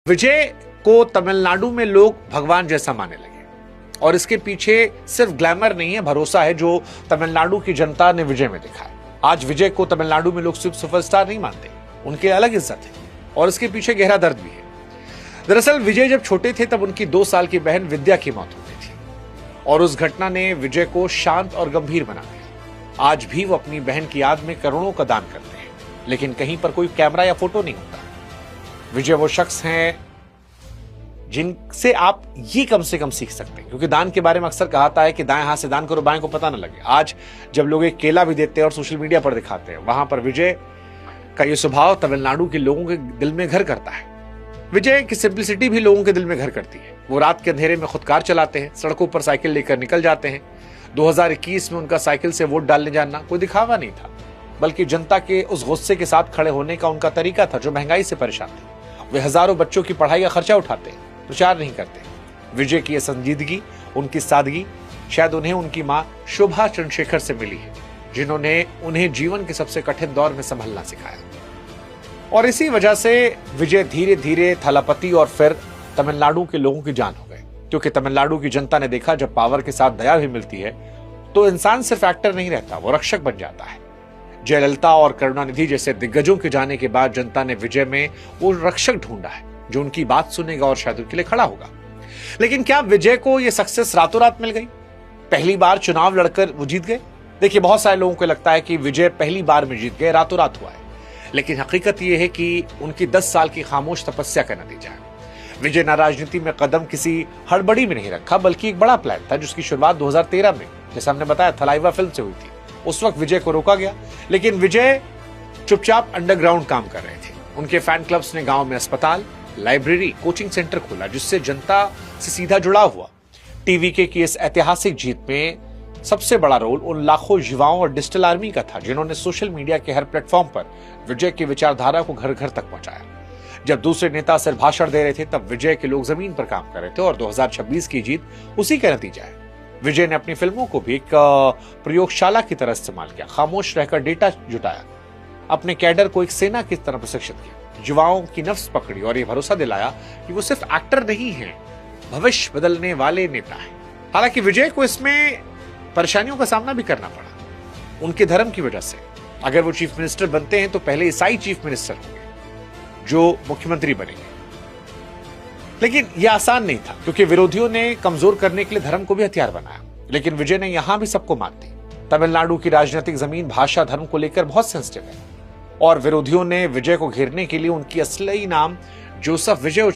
विजय को तमिलनाडु में लोग भगवान जैसा मानने लगे और इसके पीछे सिर्फ ग्लैमर नहीं है, भरोसा है जो तमिलनाडु की जनता ने विजय में देखा है। आज विजय को तमिलनाडु में लोग सिर्फ सुपरस्टार नहीं मानते, उनके अलग इज्जत है और इसके पीछे गहरा दर्द भी है। दरअसल विजय जब छोटे थे तब उनकी 2 साल की बहन विद्या की मौत हो गई थी और उस घटना ने विजय को शांत और गंभीर बना दिया। आज भी वो अपनी बहन की याद में करोड़ों का दान करते हैं, लेकिन कहीं पर कोई कैमरा या फोटो नहीं होता। विजय वो शख्स हैं जिनसे आप ये कम से कम सीख सकते हैं, क्योंकि दान के बारे में अक्सर कहा है कि दाएं हाथ से दान करो, बाएं को पता न लगे। आज जब लोग एक केला भी देते हैं और सोशल मीडिया पर दिखाते हैं, वहां पर विजय का ये स्वभाव तमिलनाडु के लोगों के दिल में घर करता है। विजय की सिंप्लिसिटी भी लोगों के दिल में घर करती है। वो रात के अंधेरे में खुद कार चलाते हैं, सड़कों पर साइकिल लेकर निकल जाते हैं। 2021 में उनका साइकिल से वोट डालने जाना कोई दिखावा नहीं था, बल्कि जनता के उस गुस्से के साथ खड़े होने का उनका तरीका था जो महंगाई से परेशान थे। वे हजारों बच्चों की पढ़ाई का खर्चा उठाते हैं, प्रचार नहीं करते। विजय की यह संजीदगी, उनकी सादगी शायद उन्हें उनकी मां शोभा चंद्रशेखर से मिली है, जिन्होंने उन्हें जीवन के सबसे कठिन दौर में संभलना सिखाया। और इसी वजह से विजय धीरे धीरे थलापति और फिर तमिलनाडु के लोगों की जान हो गए, क्योंकि तमिलनाडु की जनता ने देखा जब पावर के साथ दया भी मिलती है तो इंसान सिर्फ एक्टर नहीं रहता, वो रक्षक बन जाता है। जयललिता और करुणानिधि जैसे दिग्गजों के जाने के बाद जनता ने विजय में वो रक्षक ढूंढा है जो उनकी बात सुनेगा और शायद उनके लिए खड़ा होगा। लेकिन क्या विजय को यह सक्सेस रातों रात मिल गई? पहली बार चुनाव लड़कर वो जीत गए? देखिए, बहुत सारे लोगों को लगता है कि विजय पहली बार में जीत गए, रातों रात हुआ है, लेकिन हकीकत यह है कि उनकी 10 साल की खामोश तपस्या का नतीजा है। विजय ने राजनीति में कदम किसी हड़बड़ी में नहीं रखा, बल्कि एक बड़ा प्लान था जिसकी शुरुआत 2013 में, जैसे हमने बताया, थलाइवा फिल्म से हुई थी। उस वक्त विजय को रोका गया, लेकिन विजय चुपचाप अंडरग्राउंड काम कर रहे थे। उनके फैन क्लब्स ने गांव में अस्पताल, लाइब्रेरी, कोचिंग सेंटर खोला, जिससे जनता से सीधा जुड़ाव हुआ। टीवीके की इस ऐतिहासिक जीत में सबसे बड़ा रोल उन लाखों युवाओं और डिजिटल आर्मी का था जिन्होंने सोशल मीडिया के हर प्लेटफॉर्म पर विजय की विचारधारा को घर घर तक पहुंचाया। जब दूसरे नेता सिर्फ भाषण दे रहे थे, तब विजय के लोग जमीन पर काम कर रहे थे और 2026 की जीत उसी का नतीजा है। विजय ने अपनी फिल्मों को भी एक प्रयोगशाला की तरह इस्तेमाल किया, खामोश रहकर डेटा जुटाया, अपने कैडर को एक सेना की तरह प्रशिक्षित किया, युवाओं की नफ्स पकड़ी और यह भरोसा दिलाया कि वो सिर्फ एक्टर नहीं है, भविष्य बदलने वाले नेता है। हालांकि विजय को इसमें परेशानियों का सामना भी करना पड़ा, उनके धर्म की वजह से। अगर वो चीफ मिनिस्टर बनते हैं तो पहले ईसाई चीफ मिनिस्टर होंगे जो मुख्यमंत्री बनेंगे, लेकिन यह आसान नहीं था क्योंकि विरोधियों ने कमजोर करने के लिए धर्म को भी हथियार बनाया। लेकिन विजय ने यहां भी सबको मात दी। तमिलनाडु की राजनीतिक जमीन भाषा, धर्म को लेकर बहुत सेंसिटिव है और विरोधियों ने विजय को घेरने के लिए उनकी असली नाम जोसेफ विजय